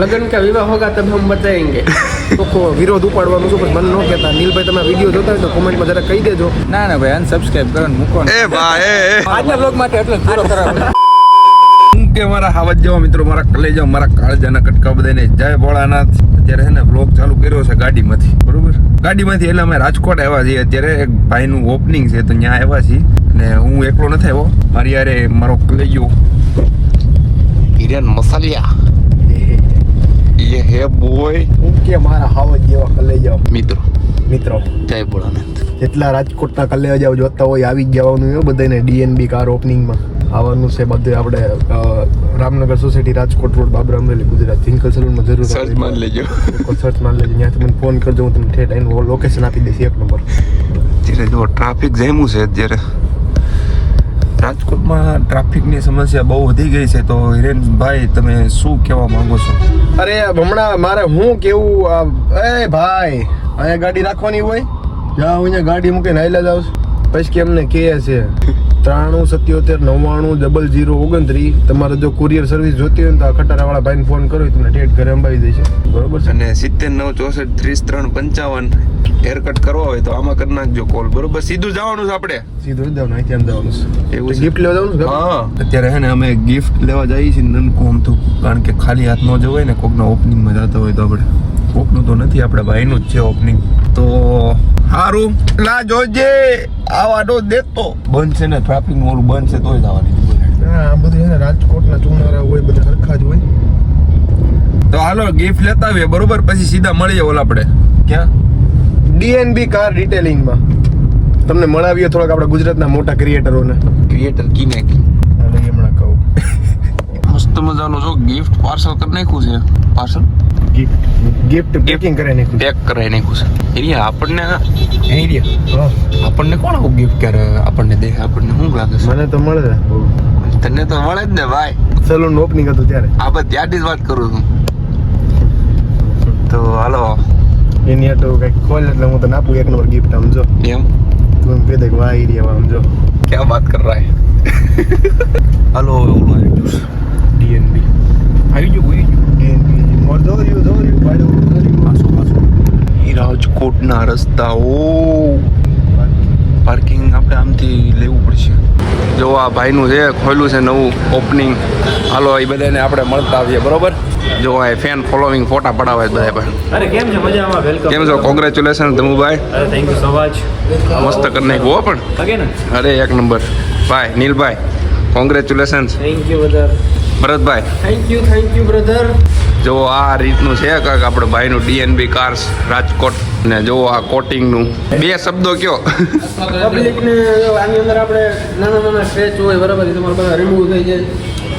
लगन का विवाह होगा तब हम बताएंगे. ચોખ્ખો વિરોધ ઉપાડવાનું છું પણ મન ન કહેતા. નીલભાઈ તમે વિડીયો જોતા હોય તો કોમેન્ટમાં જરા કહી દેજો. ના ના ભાઈ અનસબસ્ક્રાઇબ કરો ને મૂકો ને. એ ભાઈ આજના બ્લોગ માટે એટલે જ પૂરો કરાવો. કે મારા હાવજ જેવા મિત્રો, મારા કલેજા, મારા કાળજાના કટકા બધાને જય ભોળાનાથ. અત્યારે છે ને બ્લોગ ચાલુ કર્યો છે ગાડીમાંથી, બરોબર? ગાડીમાંથી એટલે અમે રાજકોટ આવ્યા છીએ. અત્યારે એક ભાઈનું ઓપનિંગ છે તો ત્યાં આવ્યા છીએ અને હું એકલો નથી આવ્યો, મારી યારે મારો કલેજો હિરેન મસાલિયા ये है बोय હું કે મારા હાવજ જેવા કલેજા મિત્રો જય ભોળાનાથ. જેટલા રાજકોટના કલેજા જોતા હોય આવી જ જવાનું હોય બધાને. ડીએનબી કાર ઓપનિંગમાં આવવાનું છે બધે. આપણે રામનગર સોસાયટી, રાજકોટ રોડ, બાબરા, અમરેલી, ગુજરાત. થિંકલ સલૂનમાં જરૂર સર્ચ માર લેજો, સર્ચ માર લેજો. ત્યાંથી મને ફોન કરજો, હું તમને ઠેઠ એનું લોકેશન આપી દઈશ 1 નંબર. અત્યારે જો ટ્રાફિક જામ્યું છે. અત્યારે રાજકોટમાં ટ્રાફિકની સમસ્યા બહુ વધી ગઈ છે. તો હિરેનભાઈ તમે શું કહેવા માંગો છો? અરે હમણાં મારે હું કેવું, એ ભાઈ અહીંયા ગાડી રાખવાની હોય, જાઓ અહીંયા ગાડી મૂકીને હાઈલા જાવ. પછી કે અમને કહે છે 9377990029. તમારે જો કુરિયર સર્વિસ જોતી હોય ને તો આ ખટારાવાળા ભાઈને ફોન કરો, તમને ઠેઠ ઘરે અંબાવી દેશે, બરોબર છે? અને 97946353 હેરકટ કરવો હોય તો આમાં કરી નાખજો કોલ, બરોબર? સીધું જવાનું છે આપણે, સીધું જ જવાનું, અહીંથી આમ જવાનું છે. એવું છે? ગિફ્ટ લેવા જવાનું છે? હા, અત્યારે હે ને અમે ગિફ્ટ લેવા જઈએ છીએ નનકું આમતું, કારણ કે ખાલી હાથ ન જવાય ને. કોકના ઓપનિંગમાં જતા હોય તો આપણે, કોકનું તો નથી, આપણે ભાઈનું જ છે ઓપનિંગ. તો હારું લા જોજે આવાનો દેતો બંધ છે ને, ટ્રાફિક નું ઓલું બંધ છે તોય જવાની. હા, આ બધું છે ને રાજકોટના ચુનારા હોય, બધા સરખા જ હોય. તો હાલો ગિફ્ટ લેતા આવીએ, બરોબર? પછી સીધા મળીએ ઓલા આપણે ક્યાં ડીએનબી કાર રિટેલિંગમાં. તમને મળાવીએ થોડાક આપણા ગુજરાતના મોટા ક્રિએટરોને. ક્રિએટર કીને હમણાં કહું મસ્ત મજાનું જો ગિફ્ટ પાર્સલ કરી નાખ્યું છે. પાર્સલ ગિફ્ટ પેકિંગ કરી નાખ્યું, પેક કરાવી નાખ્યું છે. એરિયા આપણને હા આપણને કોણ આવું ગિફ્ટ કરે? આપણને દે, આપણને શું લાગે છે? મને તો મળે છે. તને તો મળે જ ને ભાઈ. સલૂન ઓપનિંગ હતું ત્યારે. આ બસ ત્યાંથી જ વાત કરું છું. તો હાલો એની આટો કંઈક ખોલ એટલે હું તને આપું 1 નંબર ગિફ્ટ. આમ જો એમ તું એમ કહી દે કે વાહ એરિયા, આમ જો ક્યાં વાત કર રહા હે. હાલો ઓલું આવી ગયું ડીએનબી આવી ગયું ડીએનબી મોર દોર્યું ભાઈ. રાજકોટના રસ્તાઓ પાર્કિંગ આપણે આમથી લેવું પડશે. જો આ ભાઈનું છે, ખોલ્યું છે નવું ઓપનિંગ. હાલો એ બધાને આપણે મળતા આવીએ, બરોબર? જો આ ફેન ફોલોવિંગ ફોટા પડાવે છે બધા ભાઈ. अरे केम छे मजामा वेलकम. કેમ છો? કોંગ્રેચ્યુલેશન ધમુભાઈ, अरे थैंक यू सो मच. મસ્ત કરી નાખ્યું હો. પણ लगे ना. અરે 1 નંબર ભાઈ. નીલભાઈ કોંગ્રેચ્યુલેશન. Thank you brother. ભરતભાઈ थैंक यू ब्रदर. જો આ રીતનું છે કાંઈક આપણે ભાઈનું ડીએનબી કાર્સ રાજકોટ. ને જો આ કોટિંગનું 2 શબ્દો કયો. પબ્લિક ને આની અંદર આપણે નાના સ્ક્રેચ હોય, બરાબર, તમારે બધા રિમૂવ થઈ જાય.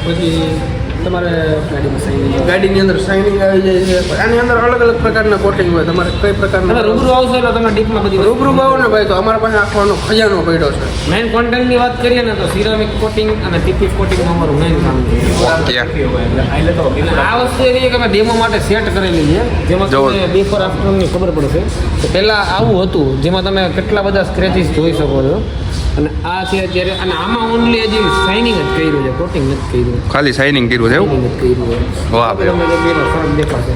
પછી તમારે ગાડીની અંદર શાઇનિંગ આવી જાય છે. આની અંદર અલગ અલગ પ્રકારના કોટિંગ હોય. તમારે કઈ પ્રકારના રૂબરૂ આવશો એટલે તમે ડીપમાં બધી રૂબરૂ આવો ને ભાઈ, તો અમારા પાસે આખો ખજાનો પડ્યો છે. મેઇન કોન્ટેન્ટની વાત કરીએ ને તો સિરામિક કોટિંગ અને ટીપી કોટિંગનું અમારું મેઇન કામ છે. આ વસ્તુ એવી છે કે અમે ડેમો માટે સેટ કરેલી છે, જેમાં તમને બિફોર આફ્ટરની ખબર પડશે. તો પહેલાં આવું હતું, જેમાં તમે કેટલા બધા સ્ક્રેચીસ જોઈ શકો છો. અને આ છે અત્યારે, અને આમાં ઓનલી હજી શાઇનિંગ જ કર્યું છે, કોટિંગ નથી કર્યું. ખાલી શાઇનિંગ કર્યું છે એવું? વાહ ભાઈ. તમને બેનો ફરક દેખાશે.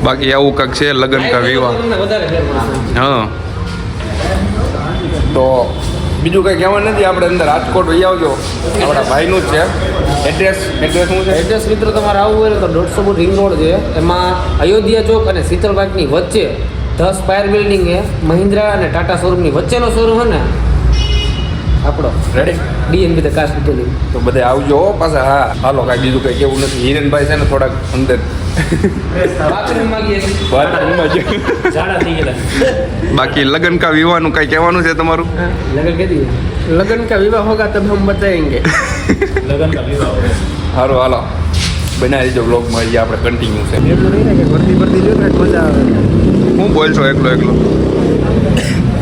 બાકી આવું કાંઈક છે લગ્ન કા વિવાહ. તમને વધારે ફેર પડશે. હા, તો બીજું કંઈ કહેવાનું નથી. આપણે અંદર રાજકોટ વહી આવજો, આપણા ભાઈનું જ છે. એડ્રેસ શું છે? એડ્રેસ મિત્રો તમારે આવવું હોય ને તો 150 ફૂટ રિંગ રોડ છે, એમાં અયોધ્યા ચોક અને શીતલબાગની વચ્ચે 10 સ્પાયર બિલ્ડિંગ છે. મહિન્દ્રા અને ટાટા શોરૂમની વચ્ચેનો શોરૂમ છે ને આપણો ready DNB the cast detailing. તો બધે આવજો હો પાછા. હા હાલો, કાંઈ બીજું કંઈ કેવું નથી. હિરેનભાઈ છે ને થોડાક અંદર બાથરૂમમાં છે. બાકી લગ્ન કા વિવાહનું કંઈ કહેવાનું છે તમારું? લગન કહી દઈએ. लगन का विवाह होगा तब हम बताएंगे. સારું હાલો, બનાવી દેજો બ્લોગમાં. હજી આપણે કન્ટિન્યુ છે. એટલું નહીં ને કે ભરતી લ્યો ને મજા આવે. હું બોલશો એકલો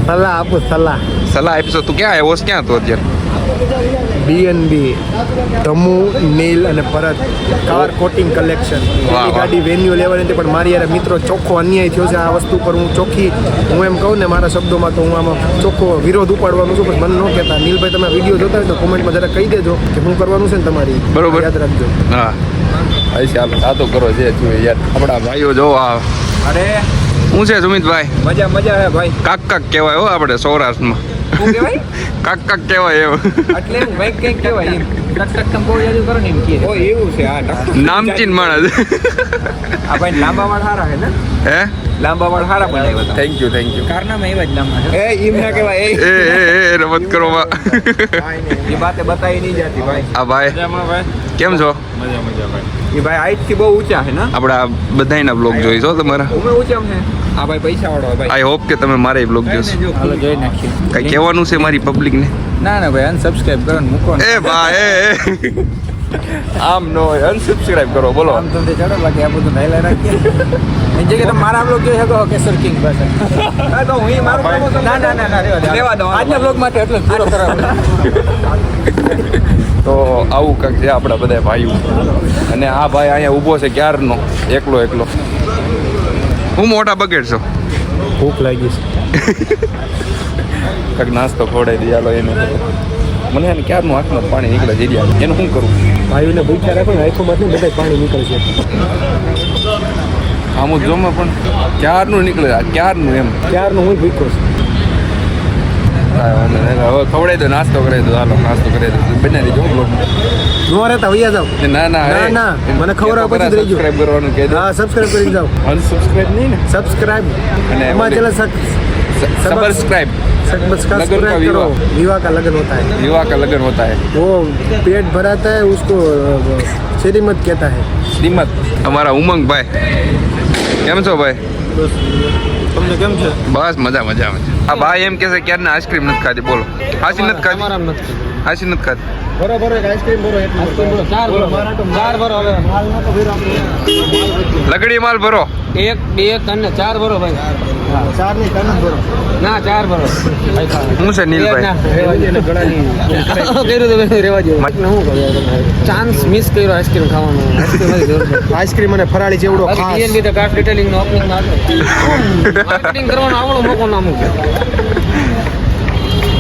સલાહ આપું, સલાહ આપીશો? તું ક્યાં આવ્યો છે? ક્યાં તો અત્યારે? ડીએનબી ધમુ, નીલ અને ભરત કાર કોટિંગ કલેક્શન. વાહ. ગાડી વેન્યુ લેવાની હતી પણ મારી યાર મિત્રો ચોખ્ખો અન્યાય થયો છે આ વસ્તુ પર. હું ચોખ્ખી હું એમ કહું ને મારા શબ્દોમાં, તો હું આમાં ચોખ્ખો વિરોધ ઉપાડવાનું છું, પણ મને ન કહેતા. નીલભાઈ તમે વિડીયો જોતા હોય તો કોમેન્ટમાં જરા કહી દેજો કે હું કરવાનું છે ને તમારી, બરોબર. યાદ રાખજો. હા ભાઈ ચાલો સાતો કરો જે જોઈએ યાર આપણા ભાઈઓ જો આ અરે શું છે સુમિતભાઈ મજા મજા હે ભાઈ. કાક કાક કહેવાય હો આપણે સૌરાષ્ટ્રમાં શું કહેવાય? કાક કાક કહેવાય એવું એટલે એમ ભાઈ કંઈક કહેવાય એમ. ટક બહુ યાદ કરો ને એમ કહે. ઓ એવું છે હા ટક. નામચીન માણસ આ ભાઈ લાંબા વાળ સારા હે ને? હે લાંબા વાળ સારા બનાવ્યા હતા. થેન્ક યુ કારનામાં એવા જ લાંબા છે. એ એમ ના કહેવાય એ રમત કરો માં એ બાતે બતાવી નહીં જાતી ભાઈ. આ ભાઈ કેમ છો એ ભાઈ હાઈટ થી બહુ ઊંચા છે ને? આપણા બધાયના બ્લોગ જોઈશો તમારા ઉમે ઊંચા છે. આ ભાઈ પૈસા વાળો ભાઈ. આઈ હોપ કે તમે મારા બ્લોગ જોશો હાલો જોઈ નાખીએ. કઈ કહેવાનું છે મારી પબ્લિક ને ના ના ભાઈ અનસબસ્ક્રાઇબ કરો ને મૂકો ને. એ ભાઈ આમ નો અનસબસ્ક્રાઇબ કરો બોલો આમ તમને ચડો બાકી આ બધું નાઈલા રાખીએ. એ જગ્યાએ તમે મારા બ્લોગ જોઈ શકો કેસર કિંગ બસ. હા તો હું મારું ના ના ના ના રેવા દો. આજના બ્લોગ માટે એટલે પૂરો કરાવો. તો આવું કંઈક છે આપણા બધા ભાઈઓ અને આ ભાઈ અહીંયા ઊભો છે ક્યારનો એકલો હું મોટા બકેટ છો ભૂખ લાગી છે. કંઈક નાસ્તો ખવડાવી દઈએ હાલો એને મને એને ક્યારનું હાથમાં પાણી નીકળે જઈ રહ્યા એનું શું કરું ભાઈઓને ભૂખ્યા રાખો ને આંખોમાંથી બધા પાણી નીકળશે. આમ જ જોમાં પણ ક્યારનું નીકળે ક્યારનું એમ ત્યારનું હું ભૂખ્યો છું. હવે ખવડાવી દો નાસ્તો કરાવી દો હાલો નાસ્તો કરાવી દો બનાવી દેજો બ્લોગ નો રહેતા વૈયા જાવ. ના ના ના, ના, મને ખવડાવો પછી જ રહેજો. સબસ્ક્રાઇબ કરવાનું કહી દો હા સબસ્ક્રાઇબ કરી જાઓ. અનસબસ્ક્રાઇબ નહીં ને सब्सक्राइब અને हिमाचल सब्सक्राइब सब्सक्राइब लगन का करो. विवाह. विवाह का लगन होता है. विवाह का लगन होता है वो पेट भराता है उसको श्रीमत कहता है. શ્રીમદ અમારા ઉમંગભાઈ કેમ છો ભાઈ તમને કેમ છે? બસ મજા મજા મજા આ ભાઈ એમ કે છે ક્યારના આઈસ્ક્રીમ નથી ખાધી બોલો હાસી નથી ખાધી તમારા નથી. હાસી નથી ખાધી બરોબર એક આઈસ્ક્રીમ ભરો એટલું. ચાર ભરો હવે. લગડી માલ ભરો એક બે અને ચાર ભરો ભાઈ. ચાર ની ત્રણ ભરો. ના ચાર ભરો. હું છે નીલભાઈ ચાન્સ મિસ કર્યો આઈસ્ક્રીમ ખાવાનો. આઈસ્ક્રીમ અને ફરાળી ચેવડો ખાસ. ડીએનબી તો કાર્ડ ડિટેલિંગ નો ઓપનિંગ માર્કેટિંગ કરવાનો આવડો મોકો નામ છે.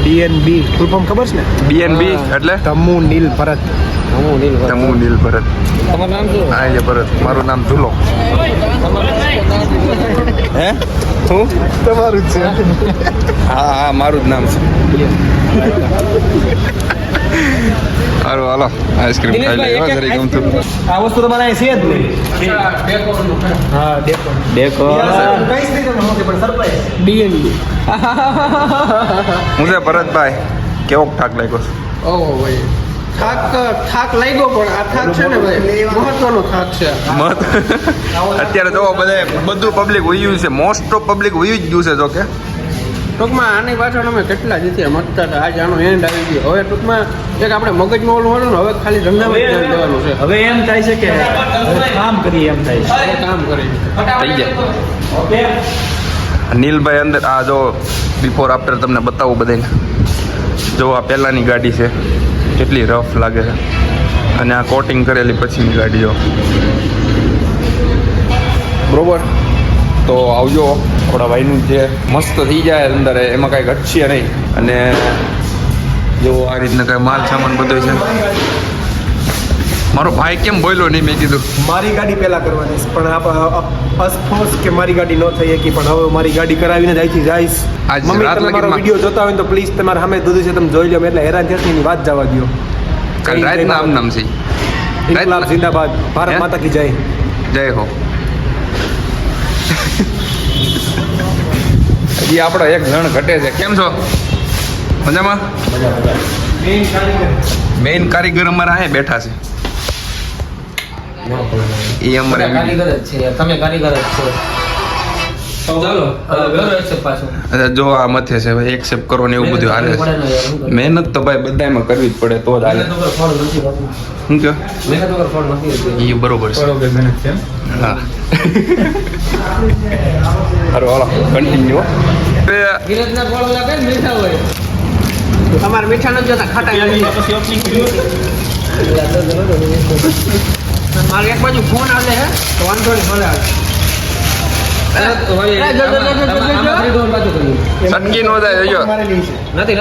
DNB ફૂલ ફોર્મ ખબર છે ને? બીએનબી એટલે તમુ નીલ ભરત. હું નીલ ભરત. હું નીલ ભરત તમારું નામ શું? હા એ ભરત મારું નામ ધુલો હે હું તમારું જ છે. હા હા મારું જ નામ છે હાલો હાલો આઈસ્ક્રીમ ખાઈ લઈએ હો, જરી ગમતું આ વસ્તુ તમારે અહીં છે જ નહીં. હા ડેકો. દેખો કઈ રીતે તમે મોકે પણ સરપ્રાઈઝ. ડીએનબી. હું છે ભરતભાઈ કેવો થાક લાગ્યો છે ઓહો ભાઈ થાક લાગ્યો પણ આ થાક છે ને ભાઈ મહત્વનો થાક છે. અત્યારે તો બધું પબ્લિક વયું છે મોસ્ટ ઓફ પબ્લિક વયું જ ગયું છે જો કે ટૂંકમાં આની પાછળ અમે કેટલા જીત્યા મતતા હતા આજ આનો એન્ડ આવી ગયો હવે ટૂંકમાં એક આપણે મગજમાં ઓલું હોય ને હવે ખાલી ધંધામાં જ ધ્યાન દેવાનું છે. હવે એમ થાય છે કે હવે કામ કરીએ એમ થાય છે. હવે કામ કરી થઈ જાય નીલભાઈ અંદર આ જો બિફોર આફ્ટર તમને બતાવું બધાને જો આ પહેલાંની ગાડી છે કેટલી રફ લાગે છે અને આ કોટિંગ કરેલી પછીની ગાડી જો બરોબર તો આવજો આપણા ભાઈનું જે મસ્ત થઈ જાય અંદર એમાં કાંઈ ઘટશે નહીં અને જો આ રીતના કાંઈ માલ સામાન બધો છે મારો ભાઈ કેમ બોલ્યો નહીં મેં કીધું મારી ગાડી પહેલા કરવાની છે પણ અફસોસ કે મારી ગાડી ન થઈ શકી પણ હવે મારી ગાડી કરાવીને જ અહીંથી જઈશ. આજ મમ્મી રાત તમે મારો લગીનમાં- વિડીયો જોતા હોય ને તો પ્લીઝ તમારે સામે દૂધ છે તમે જોઈ લો એટલે હેરાન થશે એની વાત જવા દો. કાલ રાતના આમ નામ છે ઇન્કલાબ જિંદાબાદ ભારત હે? માતા કી જય. જય હો હજી આપણો એક જણ ઘટે છે કેમ છો મજામાં મેઇન કારીગર અમારા અહીંયા બેઠા છે એ અમારે કારીગર જ છે તમે કારીગર જ છો. ચાલો હવે કરો accept પાછું. અચ્છા, જો આ મથે છે ભાઈ એક્સેપ્ટ કરો ને એવું બધું હાલે છે મહેનત તો ભાઈ બધામાં કરવી જ પડે તો જ હાલે મહેનત વગર ફળ નથી હોતું. શું કહો મહેનત વગર ફળ નથી હોતું. એ બરોબર છે હા સારું હાલો કન્ટિન્યુ ગિરજના ફળ લાગે ને મીઠા હોય. તમારે મીઠા નથી જોતા ખાટા મારે એક બાજુ ફોન આવે છે તો વાંધો નહીં ભલે આવે. સટકી નો જાય જો નથી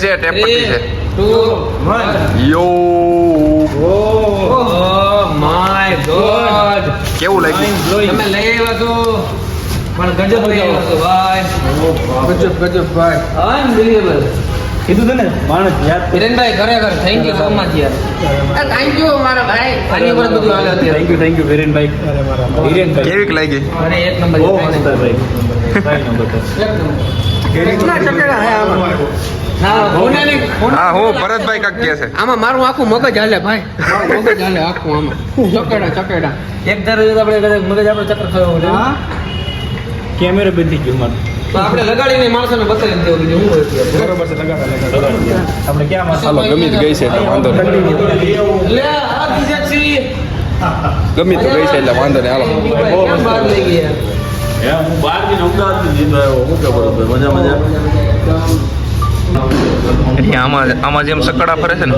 છે ટેપ પટ્ટી છે ટુ યો માય ગોડ કેવું લાગ્યું તમે લઈ આવ્યા તો પણ ગજબ લઈ આવ્યા તો ભાઈ ગજબ ભાઈ અનબિલીવેબલ કીધું તું ને માણસ યાદ હિરેનભાઈ ખરેખર થેન્ક યુ સો મચ યાર થેન્ક યુ મારા ભાઈ આની ઉપર બધું હાલે અત્યારે થેન્ક યુ હિરેનભાઈ હિરેનભાઈ કેવીક લાગી મને એક નંબર બહુ મસ્ત ભાઈ કેટલા ચકેડા હે આમાં ના કોનેની હા હું ભરતભાઈ કાક કે છે આમાં મારું આખું મગજ હાલે ભાઈ મારું મગજ હાલે આખું આમાં ચકેડા એક ધારો જો આપણે કદાચ મગજ આપણે ચક્કર થયો હોય કેમેરો બંધ થઈ ગયો મારું તો આપણે લગાડીને માણસોને બતાવી દેવું કે હું હોય અત્યારે. બરોબર છે લગાડ આપણે ક્યાં માં હાલો ગમી જ ગઈ છે એટલે વાંધો નહીં લે આ બીજાક્ષી ગમી તો ગઈ છે એટલે વાંધો નહીં હાલો કેમ બહાર લઈ ગયા હું બહાર થી અમદાવાદ થી જીતો આવ્યો હું કે બરોબર મજા એટલે આમાં જેમ સકડા ફરે છે ને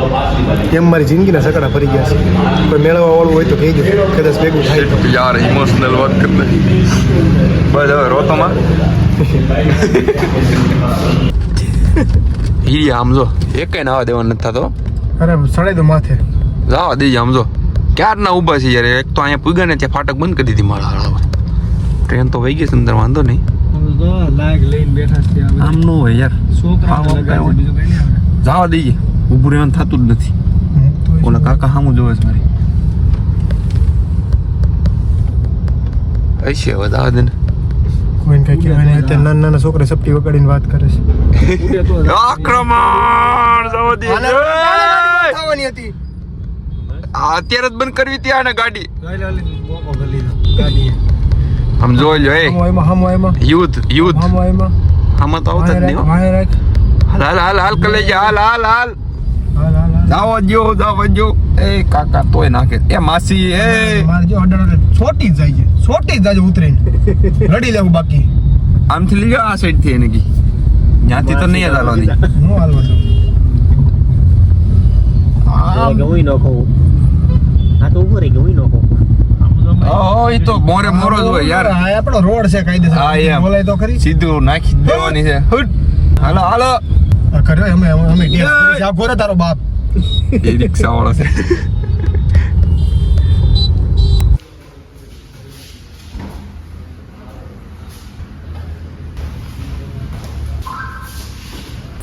એમ મારી જિંદગીના સકડા ફરી ગયા છે કોઈ મેળવવા વાળું હોય તો કહેજો કદાચ ભેગું થાય તો યાર ઇમોશનલ વાત કરતા બસ હવે રોતોમાં હીરી આમ જો એકેય નાવા દેવા નથી થતો અરે સડાઈ દો માથે જાવા દેજે આમ જો ક્યારના ઊભા છે યાર એક તો અહીંયા પૂગ્યા ને ત્યાં ફાટક બંધ કરી દીધી મારા હાળામાં ટ્રેન તો વહી ગઈ છે અંદર વાંધો નહીં લાગ લઈને બેઠા છે આમ નો હોય યાર છોકરા લગાડે બીજું કઈ નહીં આવે જાવા દઈએ ઊભું રહેવાનું થતું જ નથી ઓલા કાકા સામું જોવે છે મારી હશે હવે જાવા દે ને કોઈને કઈ કહેવાય નહીં અત્યારે નાના નાના છોકરા સપટી વગાડીને વાત કરે છે આક્રમણ જાવા દે થવાની હતી અત્યારે જ બંધ કરવી ત્યાં ને ગાડી મોકો ગલી ગાડી આમ જોઈ લો એ હમો એમાં યુદ્ધ આમાં તો આવતા જ નહીં હો. વાય રાખ હાલ કલેજા હાલ હાલ હાલ હાલ જાવો જો એ કાકા તોય નાખે એ માસી એ મારે જો અડર છોટી જ જાય છે છોટી જ જાય છે ઉતરીને રડી લેવું બાકી આમથી લઈ જાઓ આ સાઈડ થી એને કી ત્યાંથી તો નહીં જ હાલવાની હું હાલવા દઉં ગયું ન કહું આ તો ઉભો રહી ગયું ન કહું ઓ એ તો મોરે મોરો જ હોય યાર આ આપણો રોડ છે કાયદેસર હા, એમ. બોલાય તો ખરી સીધું નાખી જ દેવાની છે હુટ હાલો આ કર્યો અમે ટેસ્ટ આ ગોરે તારો બાપ એ રિક્ષા વાળો છે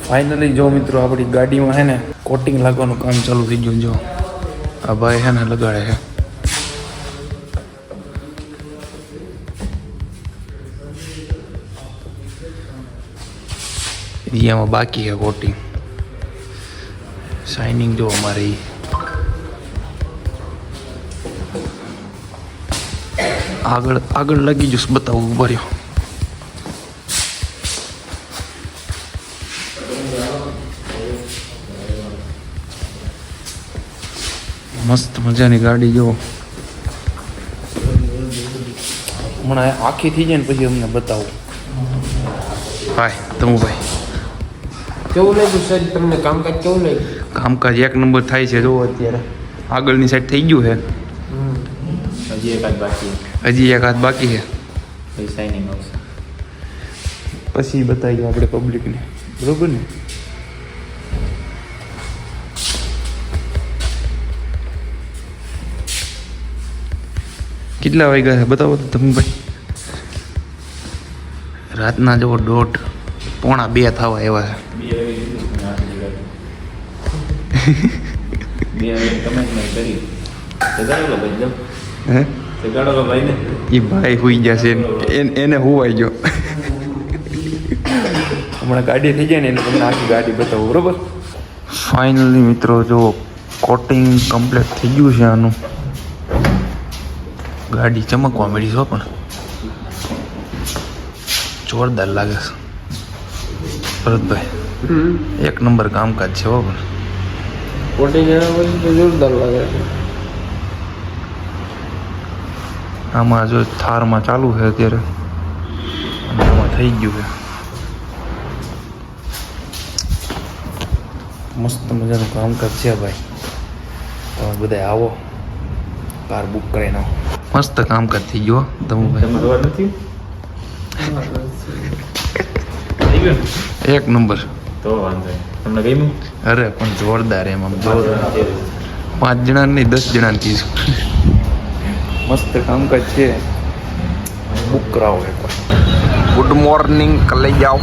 ફાઇનલી જો મિત્રો આપણી ગાડીમાં છે ને કોટિંગ લાગવાનું કામ ચાલુ થઈ ગયું જો આ ભાઈ છે ને લગાડે છે એરિયામાં બાકી છે કોટિંગ શાઇનિંગ જો અમારી આગળ લાગી જશે બતાવું ઉભા રહ્યો મસ્ત મજાની ગાડી જો હમણાં આખી થઈ જાય ને પછી અમને બતાવું હાય તમુભાઈ કેવું લાગ્યું સાહેબ તમને કામકાજ કેવું લાગ્યું કામકાજ એક નંબર થાય છે જો અત્યારે આગળની સાઈડ થઈ ગયું છે હજી એકાદ બાકી હજી એક હાથ બાકી છે પછી સાઇનિંગ આવશે પછી બતાવીએ આપણે પબ્લિકને બરોબર ને કેટલા વાગ્યા છે બતાવો તો તમે ભાઈ રાતના જો 1:30 પોણા 2 થવા આવ્યા છે કમેન્ટ કરી જગાડો ભાઈ જાઓ હે જગાડો ભાઈ ને એ ભાઈ હુઈ જશે એને હુવાઈ ગયો હમણાં ગાડી થઈ જાય ને એને તમને આખી ગાડી બતાવો બરોબર ફાઇનલી મિત્રો જો કોટિંગ કમ્પ્લીટ થઈ ગયું છે આનું ગાડી ચમકવા મળી છો પણ જોરદાર લાગે છે ભરતભાઈ એક નંબર કામકાજ છે હો પણ કોટિંગ એના પછી તો જોરદાર લાગે છે આમાં જો થારમાં ચાલુ છે અત્યારે અને આમાં થઈ ગયું છે મસ્ત મજાનું કામકાજ છે ભાઈ તમે બધા આવો કાર બુક કરીને આવો મસ્ત કામકાજ થઈ ગયો તમે ભાઈ તમારું નથી એક નંબર તો વાંધો નહીં. તમને ગમ્યું અરે પણ જોરદાર એમ આમ જોરદાર 5 જણા નહીં 10 જણા કીધું મસ્ત કામકાજ છે. બુક કરાવો એકવાર. Good morning કલેજાઓ.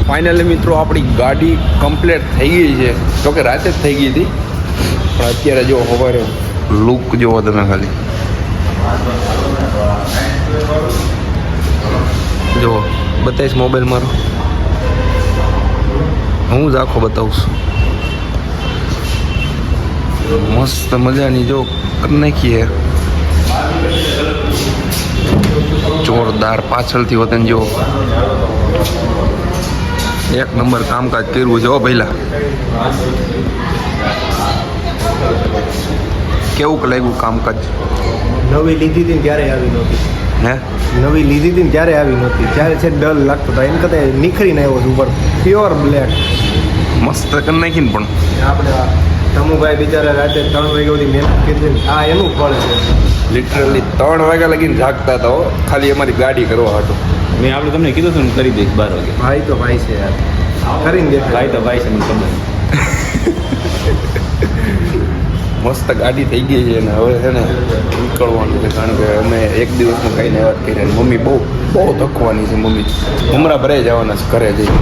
ફાઇનલી મિત્રો આપણી ગાડી કમ્પ્લીટ થઈ ગઈ છે. જોકે રાતે જ થઈ ગઈ હતી, પણ અત્યારે જો સવારે લુક જોવો તમે ખાલી. જો બતાવીશ મોબાઈલ મારો, હું જ આખો બતાવું છું. મસ્ત મજાની જો કરી નાખીએ, જોરદાર. પાછળથી વતન જો એક નંબર કામકાજ કર્યું છે. પહેલા કેવું લાગ્યું કામકાજ? નવી લીધી હતી ને ત્યારે આવી નહોતી. હે નવી લીધી હતી ને ત્યારે આવી નહોતી. ત્યારે છે ડલ લાગતો હતો, એમ કરતા નીકળીને આવ્યો છું ઉપર પ્યોર બ્લેક. મસ્ત કરી નાખીને. પણ આપણે તમુભાઈ બિચારા રાતે 3 વાગ્યા સુધી મહેનત કરી છે. આ એનું ફળ છે. લિટરલી 3 વાગ્યા લગીને જાગતા હતા હો, ખાલી અમારી ગાડી કરવા હતું. મેં આપણે તમને કીધું હતું ને કરી દઈશ 12 વાગે. ભાઈ તો ભાઈ છે યાર, કરીને દેખાય. ભાઈ તો ભાઈ છે મને ખબર. મસ્ત ગાડી થઈ ગઈ છે ને હવે છે ને નીકળવાનું છે, કારણ કે અમે એક દિવસમાં કહીને વાત કરી. મમ્મી બહુ થકવાની છે. મમ્મી હમણાં ભરાઈ જવાના છે ઘરે જઈ.